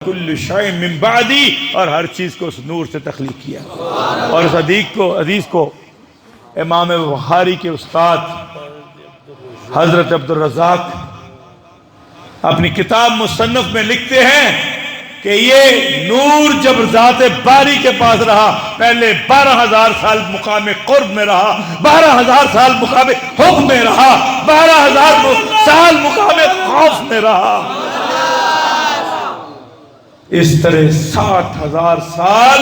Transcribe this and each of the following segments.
کل شیء من بعدی، اور ہر چیز کو اس نور سے تخلیق کیا۔ اور اس حدیث کو امام بخاری کے استاد حضرت عبدالرزاق اپنی کتاب مصنف میں لکھتے ہیں کہ یہ نور جب ذات باری کے پاس رہا، پہلے 12,000 سال مقام قرب میں رہا، 12,000 سال مقام حکم میں رہا، 12,000 سال مقام خوف میں رہا، اس طرح 60,000 سال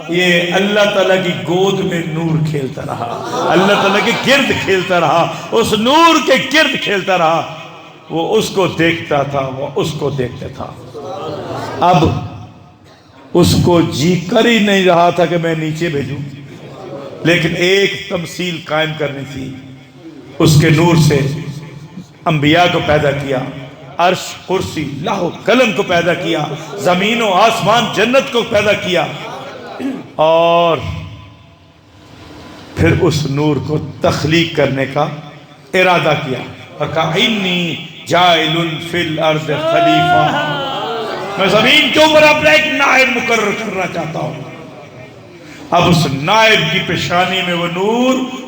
یہ اللہ تعالیٰ کی گود میں نور کھیلتا رہا، اللہ تعالیٰ کے گرد کھیلتا رہا، اس نور کے گرد کھیلتا رہا۔ وہ اس کو دیکھتا تھا، وہ اس کو دیکھتا تھا۔ اب اس کو جی کر ہی نہیں رہا تھا کہ میں نیچے بھیجوں، لیکن ایک تمثیل قائم کرنی تھی۔ اس کے نور سے انبیاء کو پیدا کیا، عرش، کرسی، لوح قلم کو پیدا کیا، زمین و آسمان جنت کو پیدا کیا، اور پھر اس نور کو تخلیق کرنے کا ارادہ کیا اور کہا انی جاعل فی الارض خلیفہ، میں زمین کے اوپر اپنا ایک نائب مقرر کرنا چاہتا ہوں۔ اب اس نائب کی پیشانی میں وہ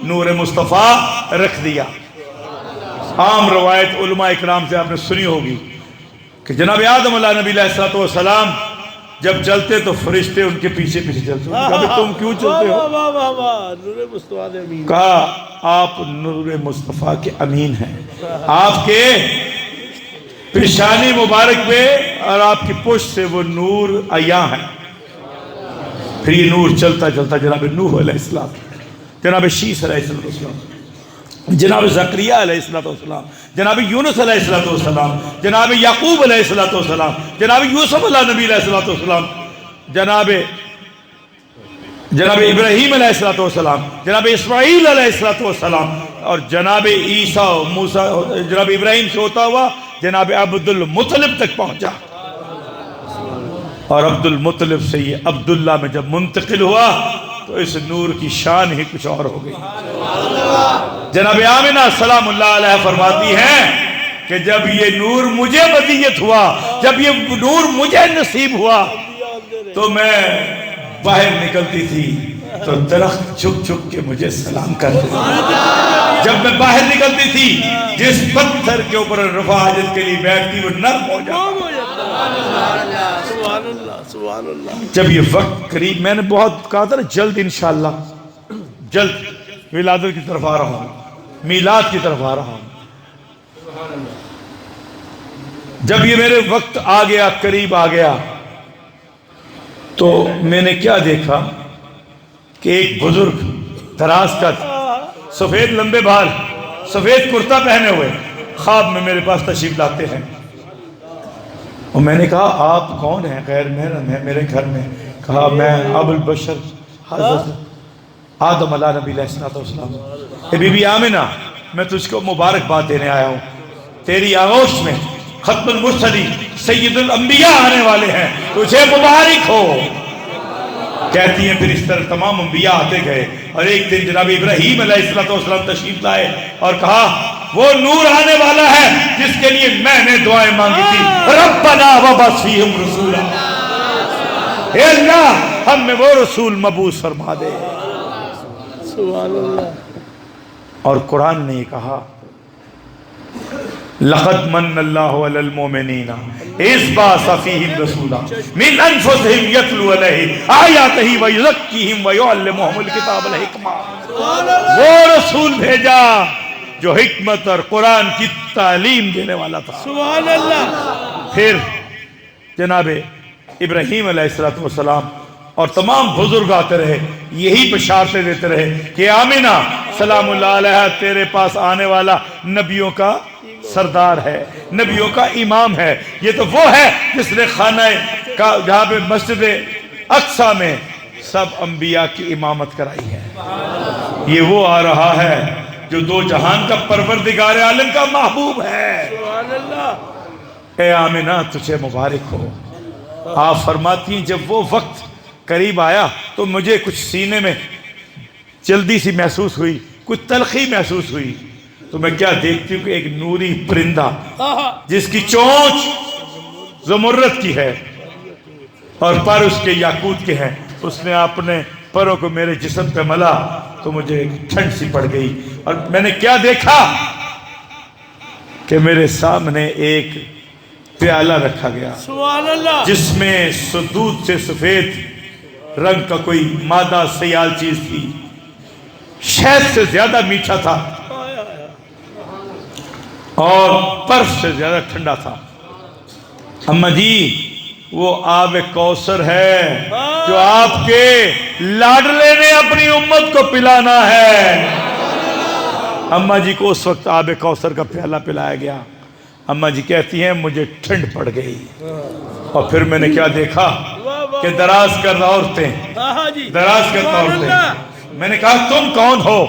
نور مصطفیٰ رکھ دیا۔ عام روایت علماء اکرام سے آپ نے سنی ہوگی کہ جناب آدم علیہ نبی علیہ السلام جب چلتے تو فرشتے ان کے پیچھے پیچھے چلتے، کہا تم کیوں چلتے ہو؟ کہا آپ نور مصطفیٰ کے امین ہیں، آپ کے پیشانی مبارک پہ اور آپ کی پشت سے وہ نور عیاں ہے۔ پھر یہ نور چلتا چلتا جناب نوح علیہ السلام، جناب شیس علیہ السلام، جناب زکریا علیہ السلام، جناب یونس علیہ السلام، جناب یعقوب علیہ السلام، جناب یوسف علیہ نبی علیہ السلام، جناب ابراہیم علیہ السلام، جناب اسماعیل علیہ السلام، اور جناب عیسیٰ موسیٰ، جناب ابراہیم سے ہوتا ہوا جناب عبد المطلب تک پہنچا، اور عبد المطلب سے یہ عبداللہ میں جب منتقل ہوا تو اس نور کی شان ہی کچھ اور ہو گئی۔ جناب آمنہ سلام اللہ علیہ فرماتی ہیں کہ جب یہ نور مجھے بدیت ہوا، جب یہ نور مجھے نصیب ہوا تو میں باہر نکلتی تھی تو درخت چھپ چھپ کے مجھے سلام کرتے تھے، جب میں باہر نکلتی تھی جس پتھر کے اوپر رفع حاجت کے لیے بیٹھتی وہ نرم ہو جاتا۔ جب یہ وقت قریب، میں نے بہت کہا تھا نا جلد انشاءاللہ جلد ولادت کی طرف آ رہا ہوں، میلاد کی طرف آ رہا ہوں۔ جب یہ میرے وقت آ گیا، قریب آ گیا، تو میں نے کیا دیکھا کہ ایک بزرگ دراز کا سفید لمبے بال، سفید کرتا پہنے ہوئے خواب میں میرے پاس تشریف لاتے ہیں، اور میں نے کہا آپ کون ہیں؟ غیر محرم ہے میرے گھر میں۔ کہا میں ابو البشر حضرت آدم علیہ نبی علیہ السلام، اے بی بی آمنہ میں تجھ کو مبارکباد دینے آیا ہوں، تیری آغوش میں ختم المرسلین سید الانبیاء آنے والے ہیں، تجھے مبارک ہو۔ کہتی ہیں پھر اس طرح تمام انبیاء آتے گئے، اور ایک دن جناب ابراہیم علیہ السلام تشریف لائے اور کہا وہ نور آنے والا ہے جس کے لیے میں نے دعائیں مانگی تھی، ربنا وبعث فیہم رسولا، اے اللہ ہم میں وہ رسول مبعوث فرما دے۔ سبحان اللہ۔ اور قرآن نے یہ کہا لقد من اللہ علی المؤمنین اذ بعث فیہم رسولا من انفسہم یتلو علیہم آیاتہ ویزکیہم ویعلمہم الکتاب والحکمہ، وہ رسول بھیجا جو حکمت اور قرآن کی تعلیم دینے والا تھا۔ سبحان اللہ۔ پھر جناب ابراہیم علیہ السلام اور تمام بزرگ آتے رہے، یہی بشارتیں دیتے رہے کہ آمنہ سلام اللہ علیہ تیرے پاس آنے والا نبیوں کا سردار ہے، نبیوں کا امام ہے، یہ تو وہ ہے جس نے خانہ کا جہاں پہ مسجد اقصیٰ میں سب انبیاء کی امامت کرائی ہے، یہ وہ آ رہا ہے جو دو جہان کا پروردگار عالم کا محبوب ہے۔ سبحان اللہ۔ اے آمنہ تجھے مبارک ہو۔ آپ فرماتی ہیں جب وہ وقت قریب آیا تو مجھے کچھ سینے میں جلدی سی محسوس ہوئی، کچھ تلخی محسوس ہوئی، تو میں کیا دیکھتی ہوں کہ ایک نوری پرندہ جس کی چونچ زمرد کی ہے اور پر اس کے یاقوت کے ہیں. اس نے اپنے پروں کو میرے جسم پہ ملا تو مجھے ٹھنڈ سی پڑ گئی. اور میں نے کیا دیکھا کہ میرے سامنے ایک پیالہ رکھا گیا سبحان اللہ جس میں دودھ سے سفید رنگ کا کوئی مادہ سیال چیز تھی. شہد سے زیادہ میٹھا تھا اور برف سے زیادہ ٹھنڈا تھا. اما جی وہ آب کوثر ہے جو آپ کے لاڈلے نے اپنی امت کو پلانا ہے. اما جی کو اس وقت آب کوثر کا پیالہ پلایا گیا. اما جی کہتی ہیں مجھے ٹھنڈ پڑ گئی. اور پھر میں نے کیا دیکھا کہ دراز کردہ عورتیں. میں نے کہا تم کون ہو؟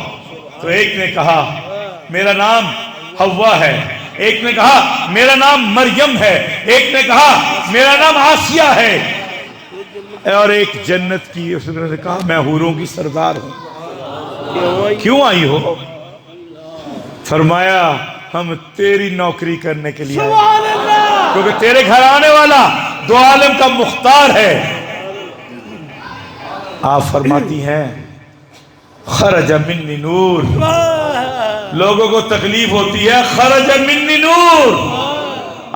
تو ایک نے کہا میرا نام حوا ہے, ایک نے کہا میرا نام مریم ہے, ایک نے کہا میرا نام آسیہ ہے, اور ایک جنت کی. اس نے کہا میں حوروں کی سردار ہوں. کیوں آئی ہو؟ فرمایا ہم تیری نوکری کرنے کے لیے آئے کیونکہ تیرے گھر آنے والا دو عالم کا مختار ہے. آپ فرماتی ہیں خرج منی نور. لوگوں کو تکلیف ہوتی ہے خرج منی نور.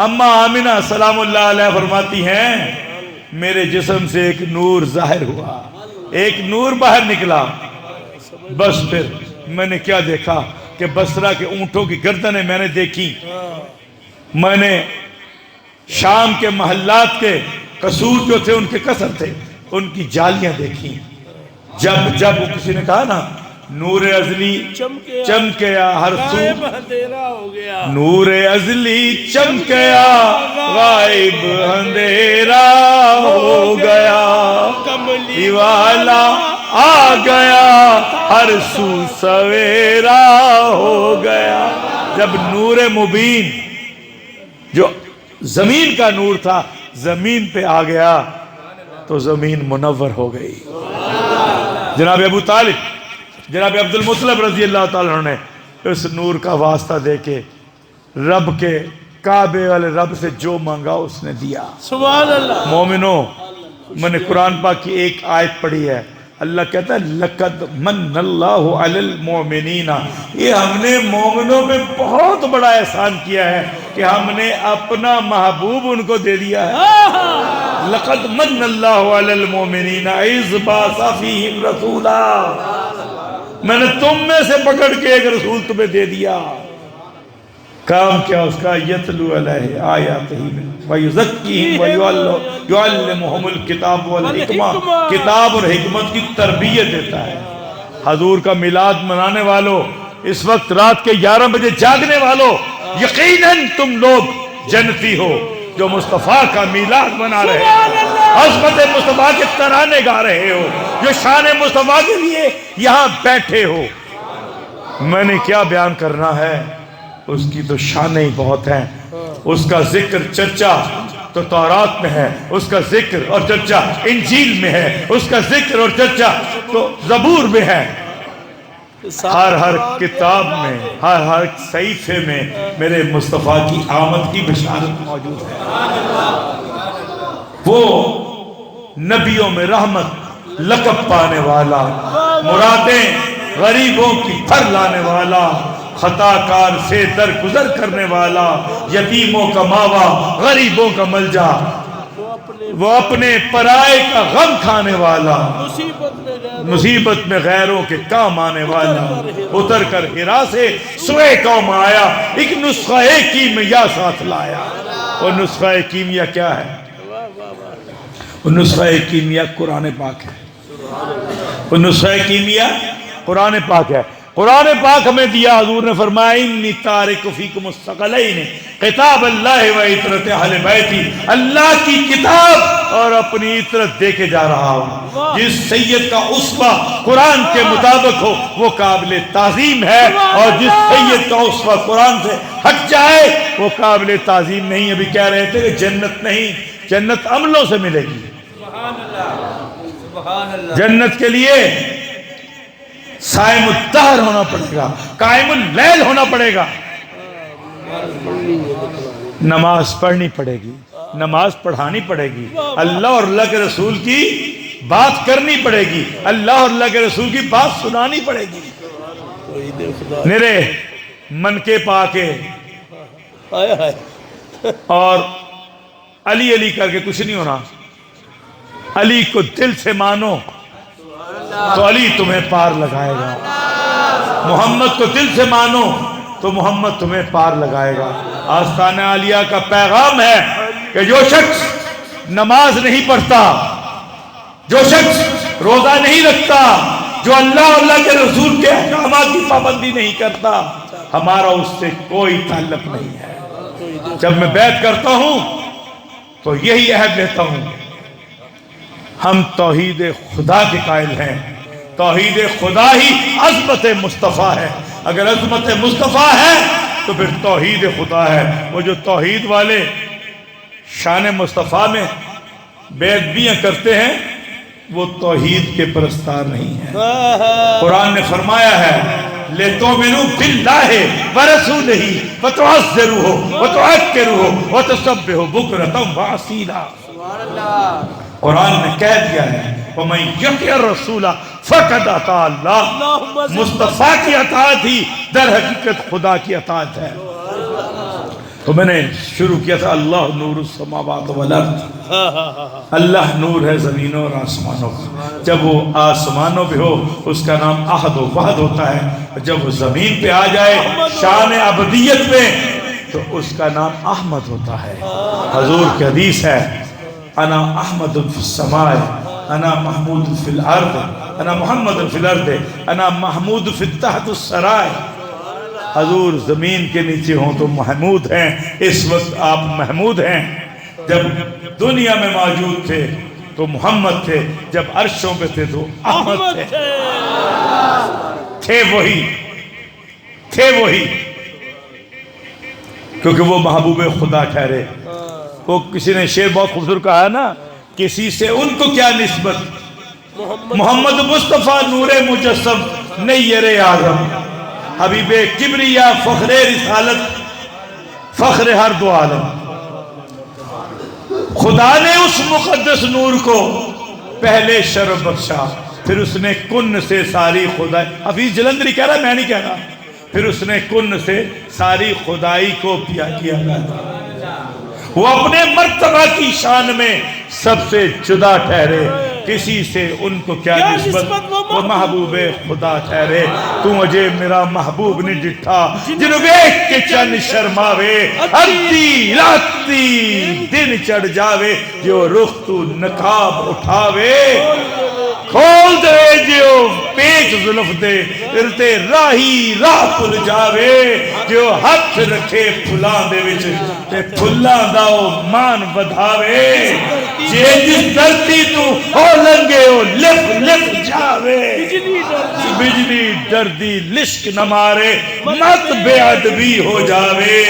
اما آمنہ سلام اللہ علیہ فرماتی ہیں میرے جسم سے ایک نور ظاہر ہوا, ایک نور باہر نکلا. بس پھر میں نے کیا دیکھا کہ بصرہ کے اونٹوں کی گردنیں میں نے دیکھی. میں نے شام کے محلات کے قصور جو تھے ان کے قصر تھے ان کی جالیاں دیکھی. جب کسی نے کہا نا نور ازلی چمکیا ہر سو, اندھیرا ہو گیا. نور ازلی چمکیا غائب اندھیرا ہو گیا, کملی والا آ گیا ہر سو سویرا ہو گیا. جب نور مبین جو زمین کا نور تھا زمین پہ آ گیا تو زمین منور ہو گئی. جناب ابو طالب, جناب عبد المطلب رضی اللہ تعالیٰ عنہ نے اس نور کا واسطہ دے کے رب کے کعبے والے رب سے جو مانگا اس نے دیا. سبحان اللہ. مومنو, میں نے قرآن پاک کی ایک آیت پڑھی ہے. اللہ کہتا ہے لقد من اللہ علی المؤمنین. یہ ہم نے مومنوں پہ بہت بڑا احسان کیا ہے کہ ہم نے اپنا محبوب ان کو دے دیا ہے. لقد من اللہ علی المؤمنین اذ بعث فیہم رسولا. میں نے تم میں سے پکڑ کے ایک رسول تمہیں دے دیا. کام کیا اس کا یتلو علیہ آیاتہ ویزکیہم ویعلمہم الکتاب والحکمہ. کتاب اور حکمت کی تربیت دیتا ہے. حضور کا میلاد منانے والوں, اس وقت رات کے 11 بجے جاگنے والوں, یقیناً تم لوگ جنتی ہو جو مصطفیٰ کا میلاد منا رہے ہو, عظمت مصطفیٰ کے ترانے گا رہے ہو, جو شان مصطفیٰ کے لیے یہاں بیٹھے ہو. میں نے کیا بیان کرنا ہے, اس کی تو شانیں ہی بہت ہیں. اس کا ذکر چرچا تو تورات میں ہے, اس کا ذکر اور چرچا انجیل میں ہے, اس کا ذکر اور چرچا تو زبور میں ہے. ہر کتاب میں, ہر صحیفے میں میرے مصطفیٰ کی آمد کی بشارت موجود ہے. وہ نبیوں میں رحمت لقب پانے والا, مرادیں غریبوں کی بھر لانے والا, خطا کار سے درگزر کرنے والا, یتیموں کا ماوا, غریبوں کا ملجا, وہ اپنے پرائے کا غم کھانے والا, مصیبت میں غیروں کے کام آنے والا, اتر کر ہرا سے سوئے قوم آیا, ایک نسخہ کیمیا ساتھ لایا. اور نسخہ کیمیا کیا ہے؟ وہ نسخہ کیمیا قرآن پاک ہے. وہ نسخہ کیمیا قرآن پاک ہے. قرآن پاک ہمیں دیا, حضور نے فرمایا انی تارک فیکم الثقلین کتاب اللہ و عطرت اہل بیتی. اللہ کی کتاب اور اپنی عطرت دے کے جا رہا ہوں. جس سید کا اسوہ قرآن کے مطابق ہو وہ قابل تعظیم ہے, اور جس سید کا اسوہ قرآن سے ہٹ جائے وہ قابل تعظیم نہیں. ابھی کہہ رہے تھے کہ جنت نہیں, جنت عملوں سے ملے گی. جنت کے لیے صائم الدہر ہونا پڑے گا, قائم اللیل ہونا پڑے گا, نماز پڑھنی پڑے گی. نماز پڑھانی پڑے گی، اللہ اور اللہ کے رسول کی بات کرنی پڑے گی، اللہ اور اللہ کے رسول کی بات سنانی پڑے گی۔ میرے من کے پا کے اور علی علی کر کے کچھ نہیں ہونا۔ علی کو دل سے مانو تو علی تمہیں پار لگائے گا، محمد کو دل سے مانو تو محمد تمہیں پار لگائے گا۔ آستانہ عالیہ کا پیغام ہے کہ جو شخص نماز نہیں پڑھتا، جو شخص روزہ نہیں رکھتا، جو اللہ اور اللہ کے رسول کے احکامات کی پابندی نہیں کرتا، ہمارا اس سے کوئی تعلق نہیں ہے۔ جب میں بیعت کرتا ہوں تو یہی عہد لیتا ہوں، ہم توحید خدا کے قائل ہیں۔ توحید خدا ہی عظمت مصطفیٰ ہے، اگر عظمت مصطفیٰ ہے تو پھر توحید خدا ہے۔ وہ جو توحید والے شان مصطفیٰ میں بے ادبیاں کرتے ہیں وہ توحید کے پرستار نہیں ہیں۔ قرآن نے فرمایا ہے لِتُؤْمِنُوا بِاللَّهِ وَرَسُولِهِ وَتُعَزِّرُوهُ وَتُعَكِّرُوهُ وَتُسَبِّحُوهُ بُكْرَةً وَأَصِيلًا۔ قرآن نے کہہ دیا ہے وَمَن يُطِعِ الرَّسُولَ فَقَدْ أَطَاعَ اللَّهَ، مصطفیٰ کی اطاعت ہی در حقیقت خدا کی اطاعت ہے۔ تو میں نے شروع کیا تھا اللہ نور السماوات والارض، اللہ نور ہے زمینوں اور آسمانوں کا۔ جب وہ آسمانوں پہ ہو اس کا نام احد و وحد ہوتا ہے، جب وہ زمین پہ آ جائے شان عبدیت میں تو اس کا نام احمد ہوتا ہے۔ حضور کی حدیث ہے انا احمد فی السماء انا محمود فی الارض انا محمد فی الارض انا محمود فی تحت السرائے۔ حضور زمین کے نیچے ہوں تو محمود ہیں، اس وقت آپ محمود ہیں۔ جب دنیا میں موجود تھے تو محمد تھے، جب عرشوں پہ تھے تو احمد تھے وہی کیونکہ وہ محبوب خدا ٹھہرے۔ وہ کسی نے شعر بہت خوبصورت کہا ہے نا، کسی سے ان کو کیا نسبت، محمد مصطفیٰ نور مجسم نیر اعظم، حبیب کبریا فخر رسالت فخر ہر دو عالم۔ خدا نے اس مقدس نور کو پہلے شرف بخشا، پھر اس نے کن سے ساری خدائی، حفیظ جلندری کہہ رہا میں نہیں کہہ رہا، پھر اس نے کن سے ساری خدائی کو کیا گیا۔ وہ اپنے مرتبہ کی شان میں سب سے جدا ٹھہرے، کسی سے ان کو کیا نسبت، وہ محبوب خدا ٹھہرے۔ تو مجھے میرا محبوب نہیں ڈٹھا جنہوں ویکھ کے چن شرماوے، ادھی راتی دن چڑھ جاوے، جو رخ تو نقاب اٹھاوے، کھول دے جو پیچ زلف دے ارتے راہی راہ پل جاوے، جو ہاتھ رکھے پھلاں دے وچ تے پھلاں دا او مان ودھاوے، جے جس دھرتی تو ہو لنگے او لف لف جاوے، بجلی ڈردی لشک نہ مارے مت بے ادبی ہو جاوے،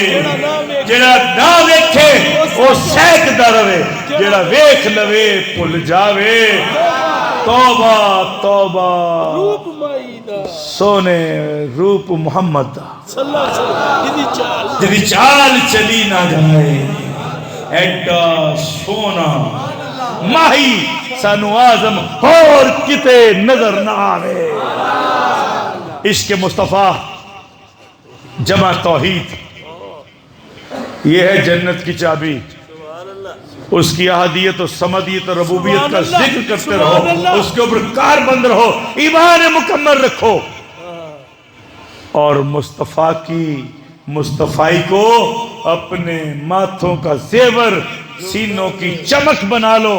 جڑا نہ ویکھے او سہکدا رہے، جڑا ویکھ لوے پل جاوے۔ توبہ توبہ سونے روپ محمد دا جدی چال چلی نہ جائے، ایڈا سونا ماہی سانو آزم اور کتے نظر نہ آوے۔ عشق مصطفیٰ جمع توحید، یہ ہے جنت کی چابی۔ اس کی احدیت و سمدیت و ربوبیت کا ذکر کرتے رہو، اس کے اوپر کاربند رہو، ایمان مکمل رکھو، اور مصطفیٰ کی مصطفائی کو اپنے ماتھوں کا زیور، سینوں کی چمک بنا لو،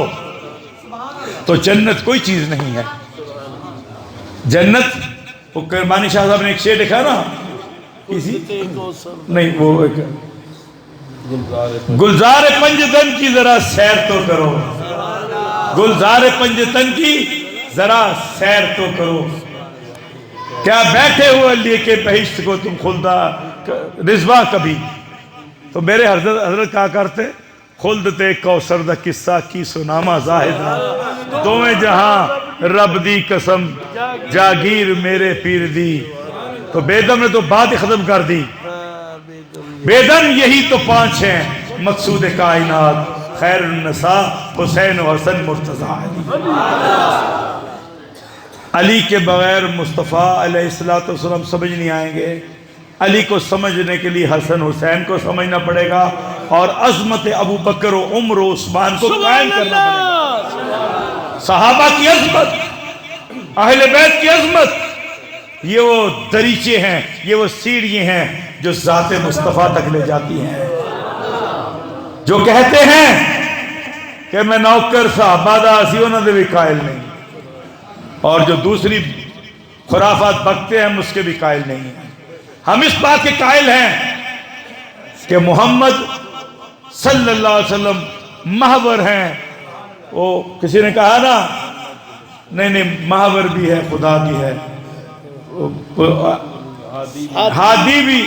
تو جنت کوئی چیز نہیں ہے۔ جنت، وہ کرمانی شاہ صاحب نے ایک شعر لکھا نا، کسی نہیں، وہ ایک گلزار پنجتن کی ذرا سیر تو کرو، گلزار پنجتن کی ذرا سیر تو کرو، کیا بیٹھے ہوئے لے کے بہشت کو تم خلدہ رضوا کبھی۔ تو میرے حضرت کہا کرتے خلد تے کوثر دا قصہ کی سناما زاہدہ، دوویں جہاں رب دی قسم جاگیر میرے پیر دی۔ تو بیدم نے تو بات ہی ختم کر دی، بیدم یہی تو پانچ ہیں مقصود کائنات، خیر النساء حسین و حسن مرتضیٰ علی. علی کے بغیر مصطفیٰ علیہ السلام سمجھ نہیں آئیں گے. علی کو سمجھنے کے لیے حسن حسین کو سمجھنا پڑے گا اور عظمت ابو بکر و عمر و عثمان کو قائم کرنا پڑے گا. صحابہ کی عظمت، اہل بیت کی عظمت، یہ وہ دریچے ہیں، یہ وہ سیڑھیاں ہیں جو ذات مصطفیٰ تک لے جاتی ہیں. جو کہتے ہیں کہ میں نوکر صحابہ دا اسی انہوں نے بھی قائل نہیں، اور جو دوسری خرافات بکتے ہیں ہم اس کے بھی قائل نہیں ہیں. ہم اس بات کے قائل ہیں کہ محمد صلی اللہ علیہ وسلم محور ہیں. وہ کسی نے کہا نا، نہیں محور بھی ہے، خدا بھی ہے، ہادی بھی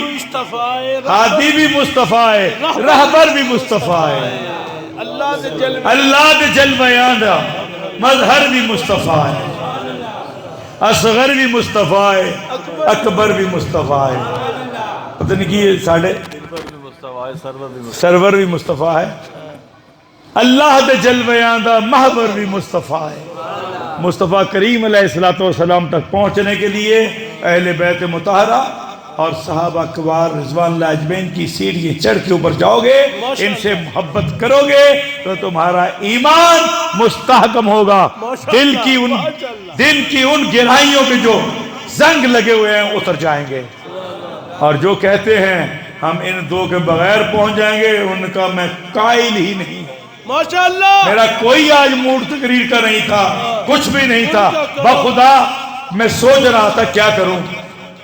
مصطفیٰ ہے، رہبر بھی مصطفیٰ ہے، اللہ دے جلویاں دا مظہر بھی مصطفیٰ ہے، اصغر بھی مصطفیٰ ہے، اکبر بھی مصطفیٰ ہے. پتہ نہیں کہ ساڑھے سرور بھی مصطفیٰ ہے، اللہ دے جلویاں دا محور بھی مصطفیٰ ہے. مصطفیٰ کریم علیہ السلام تک پہنچنے کے لیے اہل بیت مطہرہ اور صحابہ کبار رضوان اللہ اجمعین کی سیڑھیاں چڑھ کے اوپر جاؤ گے، ان سے محبت کرو گے تو تمہارا ایمان مستحکم ہوگا. دل کی ان گہرائیوں کے جو زنگ لگے ہوئے ہیں اتر جائیں گے. اور جو کہتے ہیں ہم ان دو کے بغیر پہنچ جائیں گے، ان کا میں قائل ہی نہیں. ماشاءاللہ میرا کوئی آج موڈ تقریر کا نہیں تھا، کچھ بھی نہیں تھا. بخدا میں سوچ رہا تھا کیا کروں،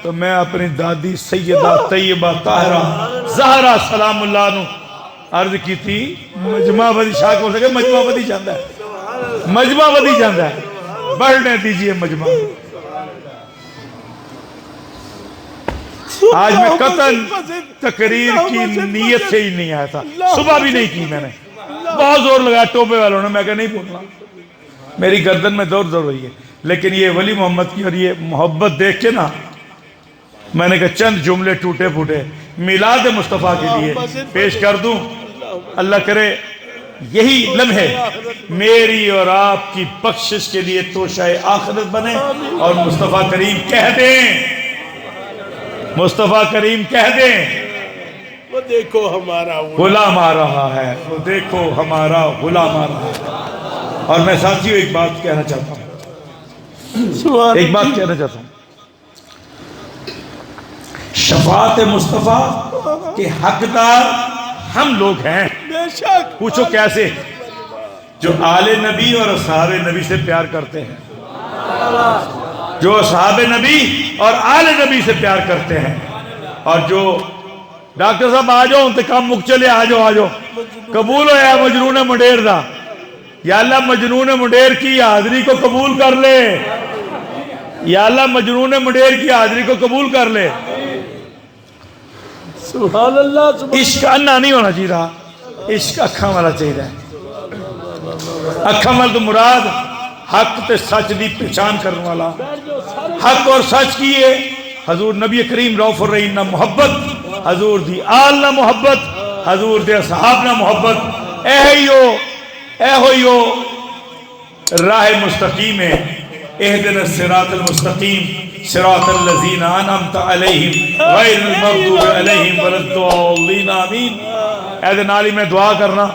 تو میں اپنی دادی سیدہ طیبہ طاہرہ زہرا سلام اللہ عنہ عرض کی تھی، مجمع بدی شاہ کو سکے مجمع بدی جاندہ ہے، مجمع بدی جاندہ ہے، بڑھنے دیجئے مجمع. آج میں قطن تقریر کی نیت سے ہی نہیں آیا تھا، صبح بھی نہیں کی میں نے. بہت زور لگا ٹوپے والوں نے، میں کہا نہیں بولنا، میری گردن میں درد ہو رہی ہے. لیکن یہ ولی محمد کی اور یہ محبت دیکھ کے نا میں نے کہا چند جملے ٹوٹے پھوٹے میلاد مصطفیٰ کے لیے پیش کر دوں. اللہ کرے یہی لمحے میری اور آپ کی بخشش کے لیے توشہ آخرت بنے، اور مصطفیٰ کریم کہہ دیں، مصطفیٰ کریم کہہ دیں وہ دیکھو ہمارا غلام آ رہا ہے، وہ دیکھو ہمارا غلام آ رہا ہے. اور میں ساتھیوں ایک بات کہنا چاہتا ہوں، ایک بات کہنا چاہتا ہوں. شفاعت مصطفیٰ کے حقدار ہم لوگ ہیں. بے شک. پوچھو کیسے؟ جو آل نبی اور اصحاب نبی سے پیار کرتے ہیں، جو اصحاب نبی اور آل نبی سے پیار کرتے ہیں، اور جو ڈاکٹر صاحب آ جاؤ انتقام مک چلے، آ جاؤ قبول ہو یا مجنون منڈیر دا، یا اللہ مجنون منڈیر کی حاضری کو قبول کر لے، یا اللہ مجنون منڈیر کی حاضری کو قبول کر لے. سبحان اللہ. عشق انا نہیں ہونا چاہیے رہا، عشق اکھاں والا چاہیے. اکھاں والا تو مراد حق تے سچ دی پہچان کرنے والا، حق اور سچ کیے حضور نبی کریم رؤوف الرحیم نہ محبت، حضور دی آل نہ محبت، حضور دے اصحاب نہ محبت. اے ہوئیو راہ مستقیم ہے. اہدنا الصراط المستقیم صراط الذین انعمت علیہم غیر المغضوب علیہم ولا الضالین. آمین. اے نالی میں دعا کرنا